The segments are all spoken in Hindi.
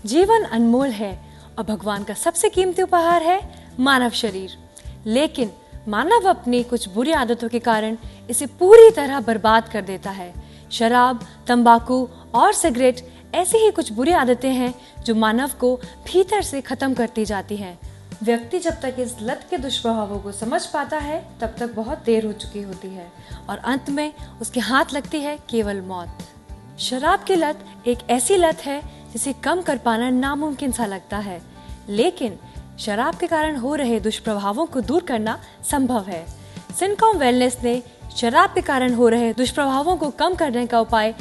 जीवन अनमोल है और भगवान का सबसे कीमती उपहार है मानव शरीर। लेकिन मानव अपनी कुछ बुरी आदतों के कारण इसे पूरी तरह बर्बाद कर देता है। शराब, तंबाकू और सिगरेट ऐसी ही कुछ बुरी आदतें हैं जो मानव को भीतर से खत्म करती जाती हैं। व्यक्ति जब तक इस लत के दुष्प्रभावों को समझ पाता है तब तक बहुत देर हो चुकी होती है और अंत में उसके हाथ लगती है केवल मौत। शराब की लत एक ऐसी लत है जिसे कम कर पाना नामुमकिन सा लगता है, लेकिन शराब के कारण हो रहे दुष्प्रभावों को दूर करना संभव है। सिनकॉम वेलनेस ने शराब के कारण हो रहे दुष्प्रभावों को कम करने का उपाय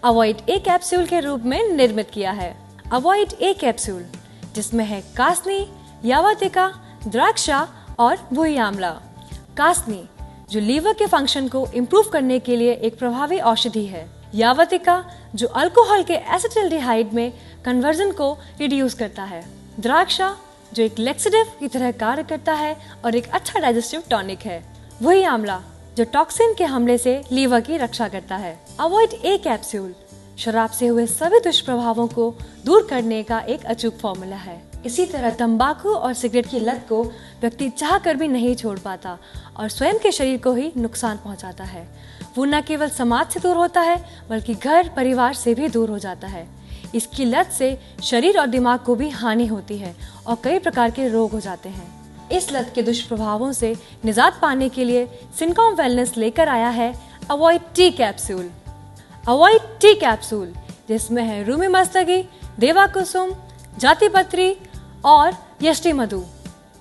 अवॉइड ए कैप्सूल के रूप में निर्मित किया है। अवॉइड ए कैप्सूल, जिसमें है कासनी, यावतिका, द्राक्षा और भुई आंवला। कासनी, जो लीवर के फंक्शन को इम्प्रूव करने के लिए एक प्रभावी औषधि है। यावतिका, जो अल्कोहल के एसिटाल्डिहाइड में कन्वर्जन को रिड्यूस करता है। द्राक्षा, जो एक लेक्सेटिव की तरह कार्य करता है और एक अच्छा डाइजेस्टिव टॉनिक है। वही आंवला, जो टॉक्सिन के हमले से लीवर की रक्षा करता है। अवॉइड ए कैप्सूल शराब से हुए सभी दुष्प्रभावों को दूर करने का एक अचूक फॉर्मूला है। इसी तरह तंबाकू और सिगरेट की लत को व्यक्ति चाह कर भी नहीं छोड़ पाता और स्वयं के शरीर को ही नुकसान पहुंचाता है। वो न केवल समाज से दूर होता है बल्कि घर परिवार से भी दूर हो जाता है। इसकी लत से शरीर और दिमाग को भी हानि होती है और कई प्रकार के रोग हो जाते हैं। इस लत के दुष्प्रभावों से निजात पाने के लिए सिनकॉम वेलनेस लेकर आया है avoid T capsule. Avoid T capsule, जिसमें है रूमी मस्तगी, देवा कुसुम, जाति पत्री और यष्टि मधु।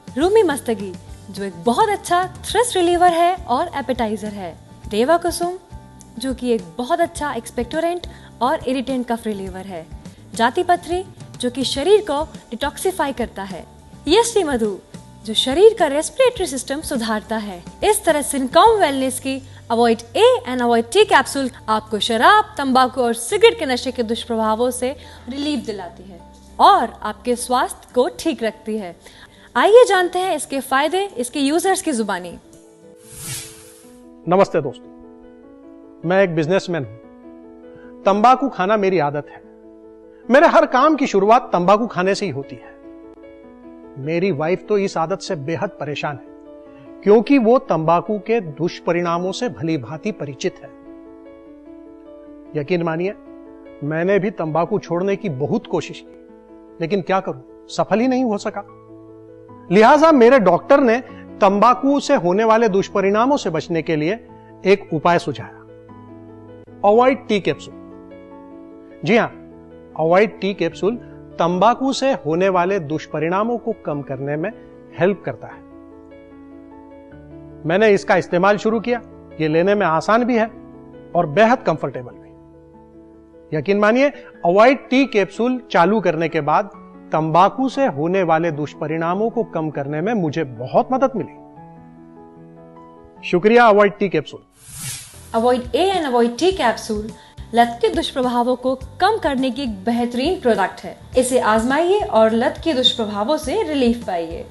रूमी मस्तगी, जो एक बहुत अच्छा थ्रस्ट रिलीवर है और एपेटाइजर है। देवा कुसुम, जो कि एक बहुत अच्छा एक्सपेक्टोरेंट और इरिटेंट कफ रिलीवर है। जाति पत्री, जो कि शरीर को डिटॉक्सिफाई करता है। यष्टि मधु, जो शरीर का रेस्पिरेटरी सिस्टम सुधारता है। इस तरह सिनकॉम वेलनेस की avoid A and avoid T capsule आपको शराब, तंबाकू और सिगरेट के नशे के दुष्प्रभावों से रिलीफ दिलाती है और आपके स्वास्थ्य को ठीक रखती है। आइए जानते हैं इसके फायदे इसके यूजर्स की जुबानी। नमस्ते दोस्तों, मैं एक बिजनेसमैन हूं। तंबाकू खाना मेरी आदत है। मेरे हर काम की शुरुआत तंबाकू खाने से ही होती है। मेरी वाइफ तो इस आदत से बेहद परेशान है क्योंकि वो तंबाकू के दुष्परिणामों से भली भांति परिचित है। यकीन मानिए, मैंने भी तंबाकू छोड़ने की बहुत कोशिश की, लेकिन क्या करूं, सफल ही नहीं हो सका। लिहाजा मेरे डॉक्टर ने तंबाकू से होने वाले दुष्परिणामों से बचने के लिए एक उपाय सुझाया, अवॉइड टी कैप्सूल। जी हां, अवॉइड टी कैप्सूल तंबाकू से होने वाले दुष्परिणामों को कम करने में हेल्प करता है। मैंने इसका इस्तेमाल शुरू किया। ये लेने में आसान भी है और बेहद कंफर्टेबल भी। यकीन मानिए, अवॉइड टी कैप्सूल चालू करने के बाद तंबाकू से होने वाले दुष्परिणामों को कम करने में मुझे बहुत मदद मिली। शुक्रिया avoid T capsule. Avoid A and avoid T capsule लत के दुष्प्रभावों को कम करने की एक बेहतरीन प्रोडक्ट है। इसे आजमाइए और लत के दुष्प्रभावों से रिलीफ पाइए।